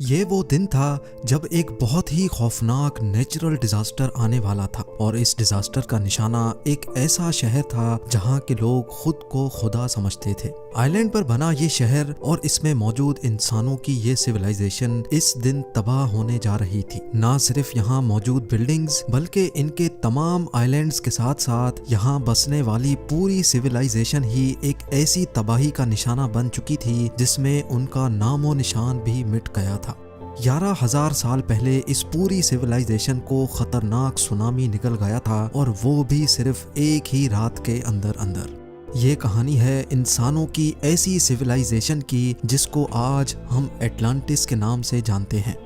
ये वो दिन था जब एक बहुत ही खौफनाक नेचुरल डिजास्टर आने वाला था और इस डिजास्टर का निशाना एक ऐसा शहर था जहाँ के लोग खुद को खुदा समझते थे। आइलैंड पर बना ये शहर और इसमें मौजूद इंसानों की ये सिविलाइजेशन इस दिन तबाह होने जा रही थी। ना सिर्फ यहाँ मौजूद बिल्डिंग्स बल्कि इनके तमाम आइलैंड्स के साथ साथ यहाँ बसने वाली पूरी सिविलाइजेशन ही एक ऐसी तबाही का निशाना बन चुकी थी जिसमें उनका नामो निशान भी मिट गया था। 11,000 साल पहले इस पूरी सिविलाइजेशन को खतरनाक सुनामी निकल गया था और वो भी सिर्फ एक ही रात के अंदर अंदर। ये कहानी है इंसानों की ऐसी सिविलाइजेशन की जिसको आज हम एटलांटिस के नाम से जानते हैं।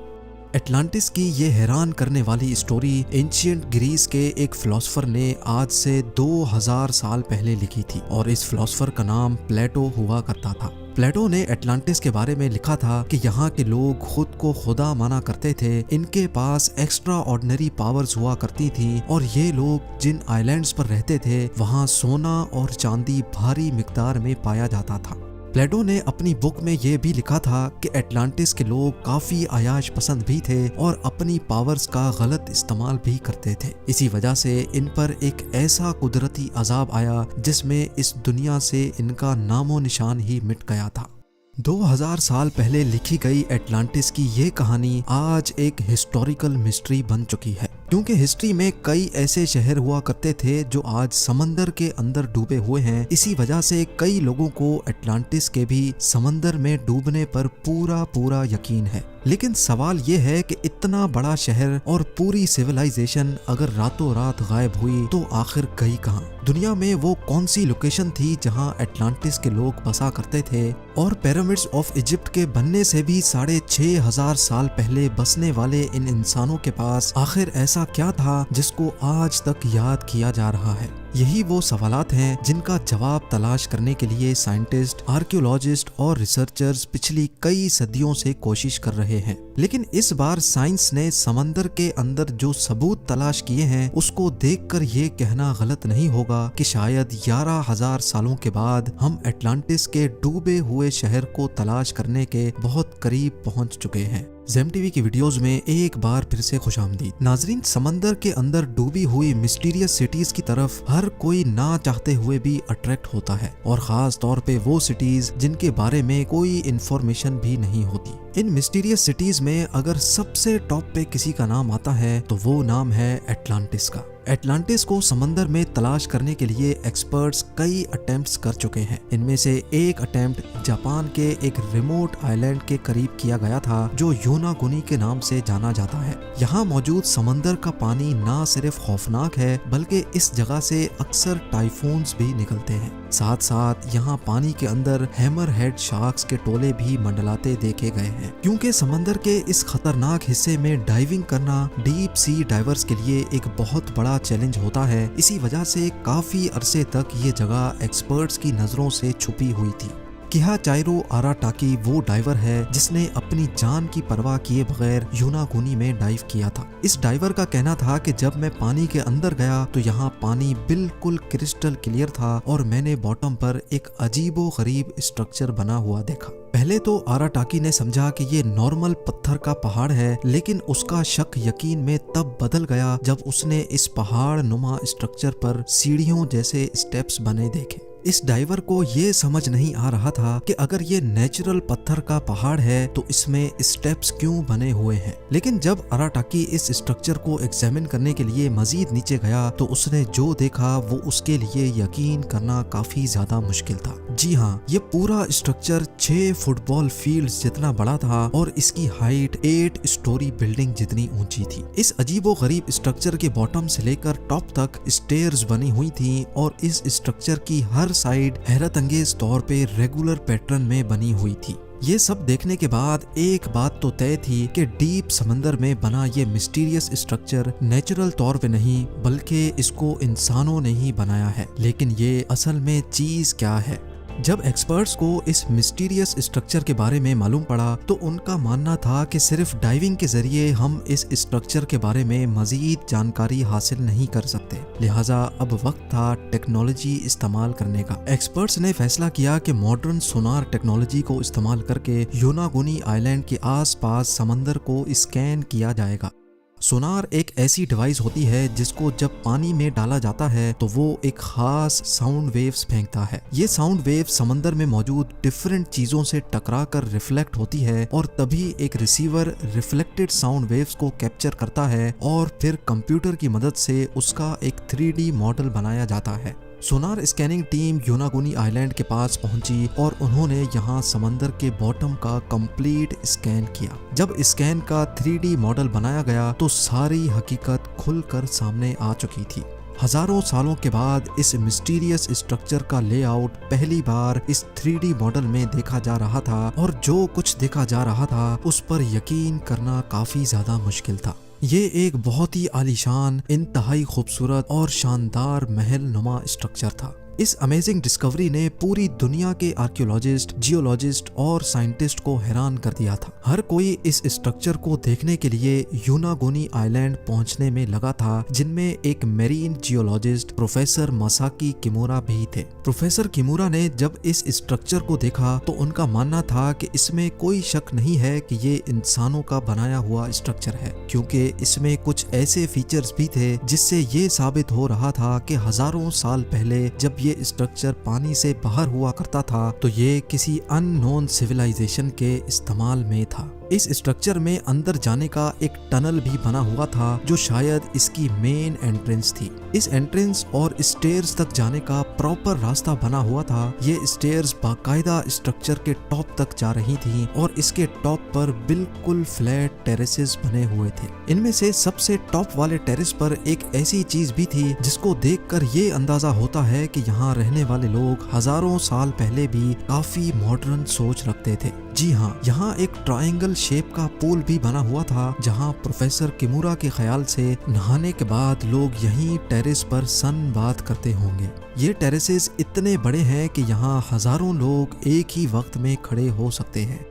एटलांटिस की ये हैरान करने वाली स्टोरी एंशिएंट ग्रीस के एक फिलोसोफर ने आज से 2000 साल पहले लिखी थी और इस फिलोसोफर का नाम प्लेटो हुआ करता था। प्लेटो ने एटलांटिस के बारे में लिखा था कि यहाँ के लोग खुद को खुदा माना करते थे, इनके पास एक्स्ट्रा ऑर्डिनरी पावर्स हुआ करती थी और ये लोग जिन आइलैंड्स पर रहते थे वहाँ सोना और चांदी भारी मिकदार में पाया जाता था। प्लेटो ने अपनी बुक में ये भी लिखा था कि एटलांटिस के लोग काफी आयाश पसंद भी थे और अपनी पावर्स का गलत इस्तेमाल भी करते थे। इसी वजह से इन पर एक ऐसा कुदरती अजाब आया जिसमें इस दुनिया से इनका नामो निशान ही मिट गया था। 2000 साल पहले लिखी गई एटलांटिस की ये कहानी आज एक हिस्टोरिकल मिस्ट्री बन चुकी है, क्योंकि हिस्ट्री में कई ऐसे शहर हुआ करते थे जो आज समंदर के अंदर डूबे हुए हैं। इसी वजह से कई लोगों को एटलांटिस के भी समंदर में डूबने पर पूरा यकीन है। लेकिन सवाल ये है कि इतना बड़ा शहर और पूरी सिविलाइजेशन अगर रातों रात गायब हुई तो आखिर गई कहाँ? दुनिया में वो कौन सी लोकेशन थी जहाँ एटलांटिस के लोग बसा करते थे? और पिरामिड्स ऑफ इजिप्ट के बनने से भी 6500 साल पहले बसने वाले इन इंसानों के पास आखिर ऐसा क्या था जिसको आज तक याद किया जा रहा है? यही वो सवालात हैं जिनका जवाब तलाश करने के लिए साइंटिस्ट, आर्कियोलॉजिस्ट और रिसर्चर्स पिछली कई सदियों से कोशिश कर रहे हैं। लेकिन इस बार साइंस ने समंदर के अंदर जो सबूत तलाश किए हैं उसको देखकर ये कहना गलत नहीं होगा कि शायद 11,000 सालों के बाद हम एटलांटिस के डूबे हुए शहर को तलाश करने के बहुत करीब पहुंच चुके हैं। ज़ेम टीवी की वीडियोस में एक बार फिर से खुशामदीद। नाजरीन, समंदर के अंदर डूबी हुई मिस्टीरियस सिटीज की तरफ हर कोई ना चाहते हुए भी अट्रैक्ट होता है और खास तौर पे वो सिटीज जिनके बारे में कोई इंफॉर्मेशन भी नहीं होती। इन मिस्टीरियस सिटीज में अगर सबसे टॉप पे किसी का नाम आता है तो वो नाम है एटलांटिस का। एटलांटिस को समंदर में तलाश करने के लिए एक्सपर्ट्स कई अटेम्प्ट्स कर चुके हैं। इनमें से एक अटेम्प्ट जापान के एक रिमोट आइलैंड के करीब किया गया था जो योनागुनी के नाम से जाना जाता है। यहाँ मौजूद समंदर का पानी ना सिर्फ खौफनाक है बल्कि इस जगह से अक्सर टाइफून्स भी निकलते हैं। साथ साथ यहाँ पानी के अंदर हैमर हेड शार्क्स के टोले भी मंडलाते देखे गए हैं। क्योंकि समंदर के इस खतरनाक हिस्से में डाइविंग करना डीप सी डाइवर्स के लिए एक बहुत बड़ा चैलेंज होता है। इसी वजह से काफी अरसे तक ये जगह एक्सपर्ट्स की नजरों से छुपी हुई थी। किहाचाइरो आराटाकी वो डाइवर है जिसने अपनी जान की परवाह किए बगैर योनागुनी में डाइव किया था। इस डाइवर का कहना था कि जब मैं पानी के अंदर गया तो यहाँ पानी बिल्कुल क्रिस्टल क्लियर था और मैंने बॉटम पर एक अजीबो गरीब स्ट्रक्चर बना हुआ देखा। पहले तो आराटाकी ने समझा कि ये नॉर्मल पत्थर का पहाड़ है, लेकिन उसका शक यकीन में तब बदल गया जब उसने इस पहाड़ नुमा स्ट्रक्चर पर सीढ़ियों जैसे स्टेप्स बने देखे। इस डाइवर को ये समझ नहीं आ रहा था कि अगर ये नेचुरल पत्थर का पहाड़ है तो इसमें स्टेप्स क्यों बने हुए हैं। लेकिन जब आराटाकी इस स्ट्रक्चर को एग्जामिन करने के लिए मजीद नीचे गया तो उसने जो देखा वो उसके लिए यकीन करना काफी ज्यादा मुश्किल था। जी हाँ, ये पूरा स्ट्रक्चर 6 फुटबॉल फील्ड्स जितना बड़ा था और इसकी हाइट 8 स्टोरी बिल्डिंग जितनी ऊंची थी। इस अजीबो गरीब स्ट्रक्चर के बॉटम से लेकर टॉप तक स्टेयर्स बनी हुई थी और इस स्ट्रक्चर की हर साइड हैरत अंगेज तौर पे रेगुलर पैटर्न में बनी हुई थी। ये सब देखने के बाद एक बात तो तय थी कि डीप समंदर में बना ये मिस्टीरियस स्ट्रक्चर नेचुरल तौर पे नहीं बल्कि इसको इंसानों ने ही बनाया है। लेकिन ये असल में चीज क्या है? जब एक्सपर्ट्स को इस मिस्टीरियस स्ट्रक्चर के बारे में मालूम पड़ा तो उनका मानना था कि सिर्फ डाइविंग के जरिए हम इस स्ट्रक्चर के बारे में मजीद जानकारी हासिल नहीं कर सकते, लिहाजा अब वक्त था टेक्नोलॉजी इस्तेमाल करने का। एक्सपर्ट्स ने फैसला किया कि मॉडर्न सोनार टेक्नोलॉजी को इस्तेमाल करके योनागुनी आइलैंड के आसपास समंदर को स्कैन किया जाएगा। सोनार एक ऐसी डिवाइस होती है जिसको जब पानी में डाला जाता है तो वो एक खास साउंड वेव्स फेंकता है। ये साउंड वेव्स समंदर में मौजूद डिफरेंट चीजों से टकरा कर रिफ्लेक्ट होती है और तभी एक रिसीवर रिफ्लेक्टेड साउंड वेव्स को कैप्चर करता है और फिर कंप्यूटर की मदद से उसका एक 3D मॉडल बनाया जाता है। सोनार स्कैनिंग टीम योनागुनी आइलैंड के पास पहुंची और उन्होंने यहाँ समंदर के बॉटम का कंप्लीट स्कैन किया। जब स्कैन का 3D मॉडल बनाया गया तो सारी हकीकत खुलकर सामने आ चुकी थी। हजारों सालों के बाद इस मिस्टीरियस स्ट्रक्चर का लेआउट पहली बार इस 3D मॉडल में देखा जा रहा था और जो कुछ देखा जा रहा था उस पर यकीन करना काफी ज्यादा मुश्किल था। ये एक बहुत ही आलीशान, इंतहाई खूबसूरत और शानदार महल नुमा स्ट्रक्चर था। इस अमेजिंग डिस्कवरी ने पूरी दुनिया के आर्कियोलॉजिस्ट, जियोलॉजिस्ट और साइंटिस्ट को हैरान कर दिया था। हर कोई इस स्ट्रक्चर को देखने के लिए योनागुनी आइलैंड पहुंचने में लगा था, जिनमें एक marine geologist professor Masaki Kimura भी थे। प्रोफेसर किमुरा ने जब इस स्ट्रक्चर को देखा तो उनका मानना था कि इसमें कोई शक नहीं है कि ये इंसानों का बनाया हुआ स्ट्रक्चर है, क्योंकि इसमें कुछ ऐसे फीचर्स भी थे जिससे ये साबित हो रहा था कि हजारों साल पहले जब ये स्ट्रक्चर पानी से बाहर हुआ करता था तो ये किसी अननोन सिविलाइजेशन के इस्तेमाल में था। इस स्ट्रक्चर में अंदर जाने का एक टनल भी बना हुआ था जो शायद इसकी मेन एंट्रेंस थी। इस एंट्रेंस और स्टेयर्स तक जाने का प्रॉपर रास्ता बना हुआ था। ये स्टेयर्स बाकायदा स्ट्रक्चर के टॉप तक जा रही थी और इसके टॉप पर बिल्कुल फ्लैट टेरेसेस बने हुए थे। इनमें से सबसे टॉप वाले टेरेस पर एक ऐसी चीज भी थी जिसको देखकर ये अंदाजा होता है कि यहाँ रहने वाले लोग हजारों साल पहले भी काफी मॉडर्न सोच रखते थे। जी हाँ, यहाँ एक ट्रायंगल शेप का पूल भी बना हुआ था जहाँ प्रोफेसर किमुरा के ख्याल से नहाने के बाद लोग यहीं टेरेस पर सन बात करते होंगे। ये टेरेसेस इतने बड़े हैं कि यहाँ हजारों लोग एक ही वक्त में खड़े हो सकते हैं।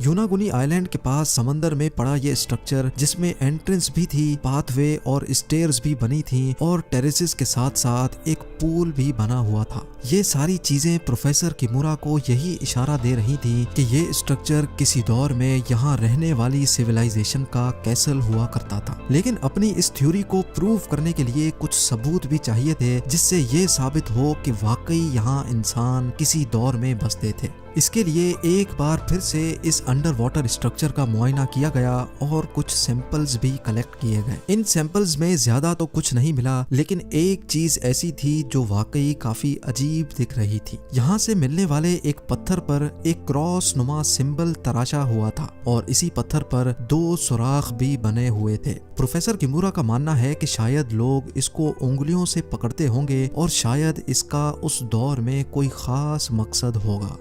योनागुनी आइलैंड के पास समंदर में पड़ा ये स्ट्रक्चर, जिसमें एंट्रेंस भी थी, पाथवे और स्टेयर्स भी बनी थी और टेरेसेस के साथ साथ एक पूल भी बना हुआ था। ये सारी चीजें प्रोफेसर किमुरा को यही इशारा दे रही थी कि ये स्ट्रक्चर किसी दौर में यहाँ रहने वाली सिविलाइजेशन का कैसल हुआ करता था। लेकिन अपनी इस थ्योरी को प्रूव करने के लिए कुछ सबूत भी चाहिए थे जिससे ये साबित हो कि वाकई यहाँ इंसान किसी दौर में बसते थे। इसके लिए एक बार फिर से इस अंडर वाटर स्ट्रक्चर का मुआयना किया गया और कुछ सैंपल्स भी कलेक्ट किए गए। इन सैंपल्स में ज्यादा तो कुछ नहीं मिला, लेकिन एक चीज ऐसी थी जो वाकई काफी अजीब दिख रही थी। यहाँ से मिलने वाले एक पत्थर पर एक क्रॉस नुमा सिंबल तराशा हुआ था और इसी पत्थर पर 2 सुराख भी बने हुए थे। प्रोफेसर किमुरा का मानना है कि शायद लोग इसको उंगलियों से पकड़ते होंगे और शायद इसका उस दौर में कोई खास मकसद होगा।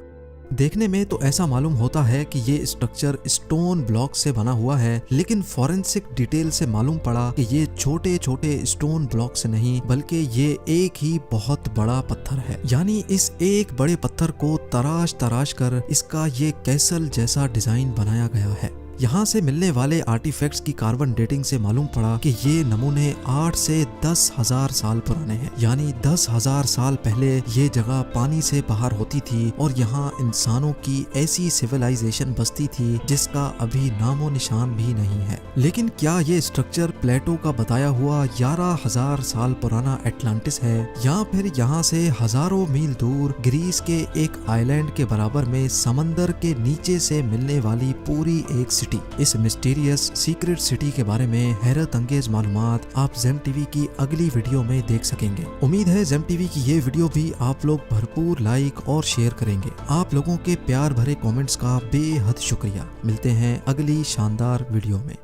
देखने में तो ऐसा मालूम होता है कि ये स्ट्रक्चर स्टोन ब्लॉक से बना हुआ है, लेकिन फॉरेंसिक डिटेल से मालूम पड़ा कि ये छोटे छोटे स्टोन ब्लॉक से नहीं बल्कि ये एक ही बहुत बड़ा पत्थर है। यानी इस एक बड़े पत्थर को तराश तराश कर इसका ये कैसल जैसा डिजाइन बनाया गया है। यहाँ से मिलने वाले आर्टिफैक्ट्स की कार्बन डेटिंग से मालूम पड़ा कि ये नमूने 8 से 10,000 साल पुराने हैं। यानी 10,000 साल पहले ये जगह पानी से बाहर होती थी और यहाँ इंसानों की ऐसी सिविलाइजेशन बसती थी जिसका अभी नामो निशान भी नहीं है। लेकिन क्या ये स्ट्रक्चर प्लेटो का बताया हुआ 11,000 साल पुराना एटलांटिस है या फिर यहाँ से हजारों मील दूर ग्रीस के एक आइलैंड के बराबर में समंदर के नीचे से मिलने वाली पूरी एक सिटी? इस मिस्टीरियस सीक्रेट सिटी के बारे में हैरत अंगेज मालूमात आप जेम टीवी की अगली वीडियो में देख सकेंगे। उम्मीद है जेम टीवी की ये वीडियो भी आप लोग भरपूर लाइक और शेयर करेंगे। आप लोगों के प्यार भरे कमेंट्स का बेहद शुक्रिया। मिलते हैं अगली शानदार वीडियो में।